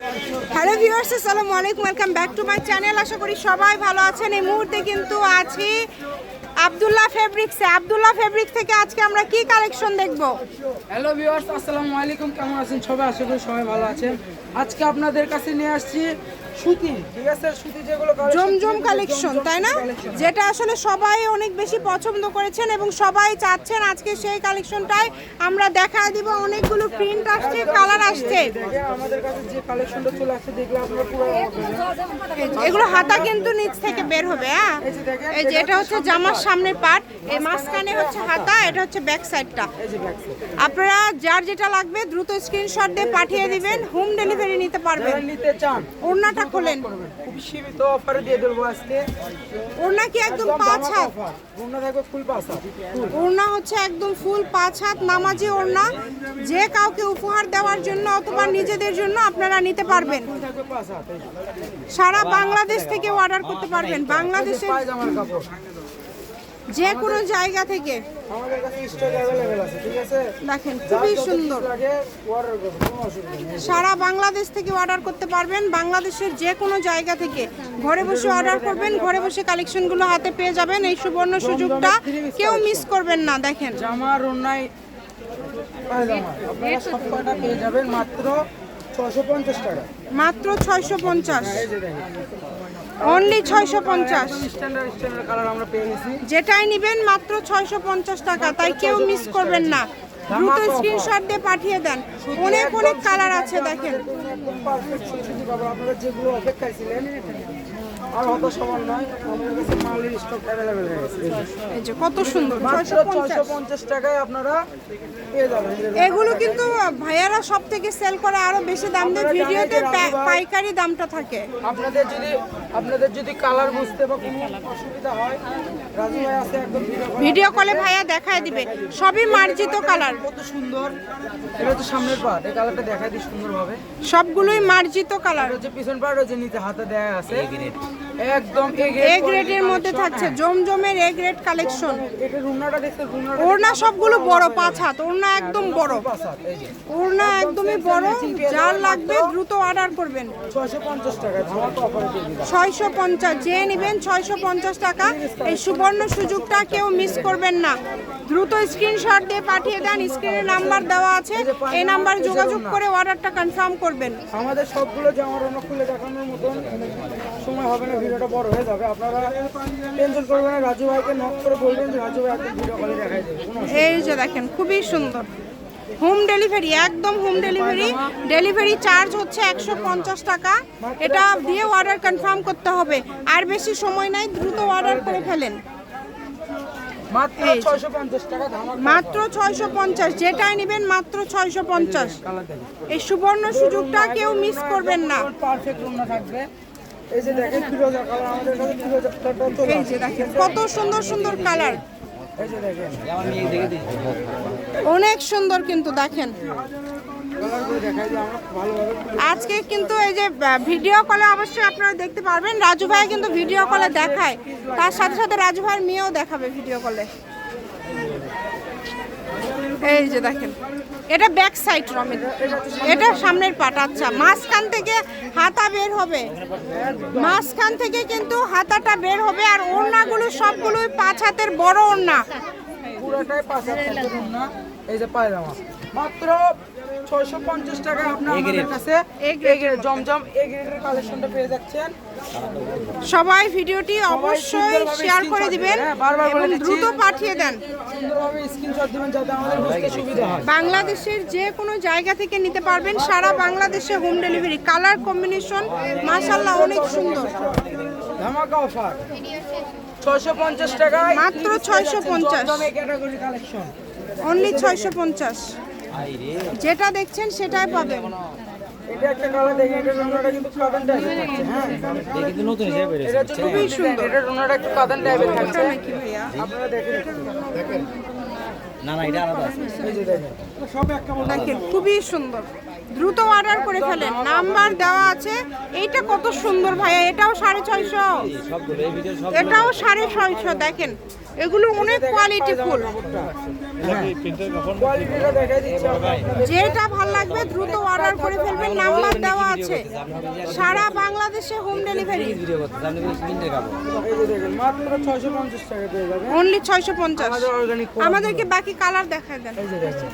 Hello viewers, আসসালামু আলাইকুম, welcome back to my channel. আশা করি সবাই ভালো আছেন। এই মুহূর্তে কিন্তু আছি আব্দুল্লাহ ফেব্রিক্সে। আব্দুল্লাহ ফেব্রিক্স থেকে আজকে আমরা কি কালেকশন দেখব? হ্যালো ভিউয়ার্স, আসসালামু আলাইকুম, কেমন আছেন সবাই? আশা করি সবাই ভালো আছেন। আজকে আপনাদের কাছে নিয়ে আসছি সুতি, ঠিক আছে? সুতি যেগুলো জমজম কালেকশন, তাই না? যেটা আসলে সবাই অনেক বেশি পছন্দ করেছেন এবং সবাই চাচ্ছেন। আজকে সেই কালেকশনটাই আমরা দেখায় দিব। অনেকগুলো প্রিন্ট আসছে, কালার আসছে। আমাদের কাছে যে কালেকশনটা চলে আসছে দেখলে আপনারা পুরো এগুলো হাতা কিন্তু নিচ থেকে বের হবে। হ্যাঁ, এই যে এটা হচ্ছে জামার সামনের পার্ট, এই মাঝখানে হচ্ছে হাতা, এটা হচ্ছে ব্যাক সাইডটা। আপনারা যার যেটা লাগবে দ্রুত স্ক্রিনশট দিয়ে পাঠিয়ে দিবেন। হোম ডেলিভারি নিতে পারবেন। নিতে চান ওড়নাটা খোলেন, খুব সীমিত অফারে দিয়ে দেবো আজকে। ওড়না কি একদম 5 হাত? ওড়না থাকবে ফুল 5 হাত। ওড়না হচ্ছে একদম ফুল 5 হাত নামাজি ওড়না। যে কাউকে উপহার দেওয়ার জন্য অথবা নিজেদের জন্য আপনারা নিতে পারবেন। থাকবে 5 হাত। সারা বাংলাদেশ থেকে অর্ডার করতে পারবেন। বাংলাদেশের পায়জামার কাপড় যে কোনো জায়গা থেকে আমাদের কাছে স্টক अवेलेबल আছে, ঠিক আছে? দেখেন, খুবই সুন্দর। লাগে অর্ডার করুন, কোনো অসুবিধা নেই। সারা বাংলাদেশ থেকে অর্ডার করতে পারবেন। বাংলাদেশের যে কোনো জায়গা থেকে ঘরে বসে অর্ডার করবেন, ঘরে বসে কালেকশনগুলো হাতে পেয়ে যাবেন। এই সুবর্ণ সুযোগটা কেউ মিস করবেন না। দেখেন, জামার ওড়নায় পায়জামা আপনারা সব কয়টা পেয়ে যাবেন মাত্র 650 টাকা। মাত্র 650, এই যে দেখেন অনলি 650। স্ট্যান্ডার্ড কালার আমরা পেয়ে গেছি। যেটাই নেবেন মাত্র 650 টাকা, তাই কেউ মিস করবেন না। দ্রুত স্ক্রিনশট দিয়ে পাঠিয়ে দেন। অনেক অনেক কালার আছে। দেখেন, একদম পারফেক্ট সুতি কাপড়। আপনারা যেগুলো অপেক্ষায় ছিলেন আর হত সমান নয়, আমাদের কাছে মালের স্টক अवेलेबल হয়ে গেছে। এই যে কত সুন্দর, মাত্র 650। 650 টাকায় আপনারা পেয়ে যাবেন। এগুলো কিন্তু ভাইয়ারা সব থেকে সেল করে আরো বেশি দাম দিয়ে। ভিডিওতে পাইকারি দামটা থাকে। আপনাদের যদি কালার বুঝতে বা কোনো অসুবিধা হয়, রাজু ভাই আছে একদম ভিডিও কলে ভাইয়া দেখায় দিবে। সবই মার্জিত কালার, কত সুন্দর। এটা হচ্ছে সামনের পার্ট, এই কালারটা দেখাই দিই সুন্দরভাবে। সবগুলোই মার্জিত কালার। আর হচ্ছে পিছন পার্ট, ওই যে নিচে হাতে দেয়া আছে একদম এ গ্রেডের মধ্যে থাকছে জমজমের এ গ্রেড কালেকশন। এটা রুনাটা দেখতে, রুনাটা ওড়না সবগুলো বড় 5 হাত, ওড়না একদম বড়, পাসাত এই যে ওড়না একদমই বড়। যার লাগবে দ্রুত অর্ডার করবেন। 650 টাকা ধামাকা অফারে দিয়ে দিলাম। 650, যে নেবেন 650 টাকা। এই সুবর্ণ সুযোগটা কেউ মিস করবেন না। দ্রুত স্ক্রিনশট দিয়ে পাঠিয়ে দেন। স্ক্রিনে নাম্বার দেওয়া আছে, এই নাম্বার যোগাযোগ করে অর্ডারটা কনফার্ম করবেন। আমাদের সবগুলো জামার ওড়না খুলে দেখানোর মতন সময় হবে না, ভিডিওটা বড় হয়ে যাবে। আপনারা টেনশন করবেন না, রাজু ভাইকে নক করে বলবেন যে রাজু ভাই একদম ভিডিও কলে দেখাই দেবে। এই যে দেখেন, খুবই সুন্দর। হোম ডেলিভারি, একদম হোম ডেলিভারি। ডেলিভারি চার্জ হচ্ছে 150 টাকা। এটা দিয়ে অর্ডার কনফার্ম করতে হবে। আর বেশি সময় নাই, দ্রুত অর্ডার করে ফেলেন। মাত্র 650 টাকা ধামাকা। মাত্র 650, যেটাই নেবেন মাত্র 650। কালার দেখেন, এই সুবর্ণ সুযোগটা কেউ মিস করবেন না। পারফেক্ট ওড়না থাকবে। এই যে দেখেন ফিরোজা কালার, আমাদের কাছে ফিরোজা কালারটা চলে এই যে দেখেন কত সুন্দর সুন্দর কালার, এই যে দেখেন অনেক সুন্দর। কিন্তু দেখেন কালারগুলো দেখাই দিই আমরা ভালোভাবে। আজকে কিন্তু এই যে ভিডিও কলে অবশ্যই আপনারা দেখতে পারবেন। রাজু ভাই কিন্তু ভিডিও কলে দেখায়, তার সাথে সাথে রাজু ভাইয়ের মেয়েও দেখাবে ভিডিও কলে। এই যে দেখেন, এটা ব্যাক সাইড রমেন, এটা সামনের পাট। আচ্ছা, মাঝখান থেকে হাতা বের হবে, মাঝখান থেকে কিন্তু হাতাটা বের হবে। আর ওড়নাগুলো সবগুলোই 5 হাতের বড় ওড়না। পুরোটাই 5 হাতের ওড়না। এই যে পায়জামা মাত্র 650 টাকা। আপনারা আমাদের কাছে জমজম এ গ্রেডের কালেকশনটা পেয়ে যাচ্ছেন। সবাই ভিডিওটি অবশ্যই শেয়ার করে দিবেন এবং দ্রুত পাঠিয়ে দেন। সুন্দরভাবে স্ক্রিনশট দিবেন যাতে আমাদের বুঝতে সুবিধা হয়। বাংলাদেশের যে কোনো জায়গা থেকে নিতে পারবেন। সারা বাংলাদেশে হোম ডেলিভারি। কালার কম্বিনেশন মাশাআল্লাহ অনেক সুন্দর। ধামাকা অফার 650 টাকা, মাত্র 650, জমজম এ ক্যাটাগরি কালেকশন অনলি 650। যেটা দেখছেন সেটাই পাবেন। এটা একটা কালার দেখেন, এটা রুনাটা কিন্তু কাদান টাইপের থাকছে। হ্যাঁ, এটা কিন্তু নতুন হিসেবে বের হয়েছে। এটা খুবই সুন্দর। এটা রুনাটা একটু কাদান টাইপের থাকছে। আপনারা দেখেন, না এটা আলাদা আছে। এই যে দেখেন, সব একটা মতো দেখেন, খুবই সুন্দর। দ্রুত অর্ডার করে ফেলেন, নাম্বার দেওয়া আছে। এইটা কত সুন্দর ভাইয়া, এটাও 650, এটাও 650। দেখেন, এগুলো অনেক কোয়ালিটি ফুল। কোয়ালিটিটা দেখাই দিচ্ছি আপনাদের। যেটা ভালো লাগবে দ্রুত অর্ডার করে ফেলবেন, নাম্বার দেওয়া আছে। সারা বাংলাদেশে হোম ডেলিভারি। এই যে দেখেন মাত্র 650 টাকা পেয়ে যাবেন। অনলি 650। আমাদের অর্গানিক আমাদেরকে বাকি কালার দেখায় দেন। এই যে দেখেন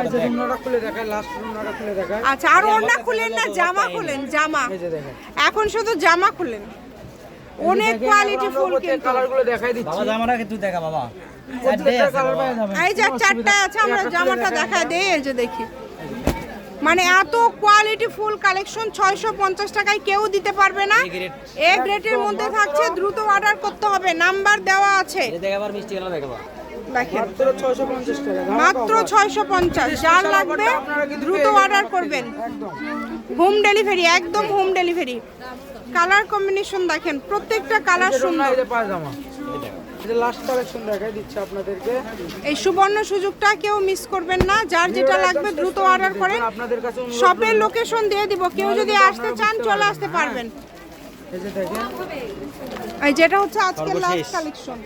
এই যে রুমনাটা খুলে দেখায়, লাস্ট রুমনাটা খুলে দেখায়। আচ্ছা, আর ওড়না খুলেন না, জামা খুলেন, জামা। এই যে দেখেন এখন শুধু জামা খুলেন। অনেক কোয়ালিটি ফুল কিন্তু। কালারগুলো দেখাই দিচ্ছি। বাবা জামাটা কিন্তু দেখা বাবা প্রত্যেকটা কালার পাওয়া যাবে। এই যে চারটা আছে, আমরা জামাটা দেখায় দেই। এই যে দেখি, মানে এত কোয়ালিটি ফুল কালেকশন 650 টাকায় কেউ দিতে পারবে না। এ গ্রেডের মধ্যে থাকছে, দ্রুত অর্ডার করতে হবে, নাম্বার দেওয়া আছে। দেখাবার মিষ্টি গেল দেখাবা দেখেন মাত্র 650 টাকা। মাত্র 650। যার লাগবে দ্রুত অর্ডার করবেন। একদম হোম ডেলিভারি, একদম হোম ডেলিভারি। কালার কম্বিনেশন দেখেন, প্রত্যেকটা কালার সুন্দর। এই যে পায়জামা, এই যে লাস্ট কালেকশন দেখাই দিচ্ছি আপনাদেরকে। এই সুবর্ণ সুযোগটা কেউ মিস করবেন না। যার যেটা লাগবে দ্রুত অর্ডার করেন। আপনাদের কাছে অনুরোধ শপের লোকেশন দিয়ে দিব, কেউ যদি আসতে চান চলে আসতে পারবেন। এই যে দেখেন এই যেটা হচ্ছে আজকে লাস্ট কালেকশন,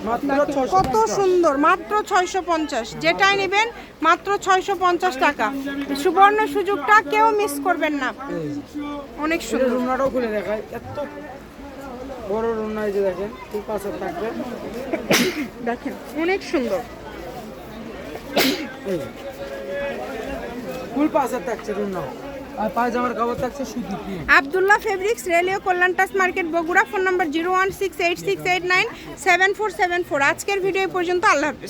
মাত্র কত 650 সুন্দর। মাত্র 650, যেটাই নেবেন মাত্র 650 টাকা। সুবর্ণ সুযোগটা কেউ মিস করবেন না। অনেক এই সুন্দর। রুমনাটাও খুলে দেখায়, এত বড় রুমনা। এই যে দেখেন ঠিক পাশে থাকবে। দেখেন অনেক সুন্দর। এই ফুল পাশে থাকছে রুমনা, আর পায়জামার কাপড় থাকছে সুতি প্রিন্ট। আব্দুল্লাহ ফেব্রিক্স, রেলিও কল্যাণ টাস মার্কেট, বগুড়া। Phone number 01686897474। আজকের ভিডিও পর্যন্ত। আল্লাহ হাফেজ।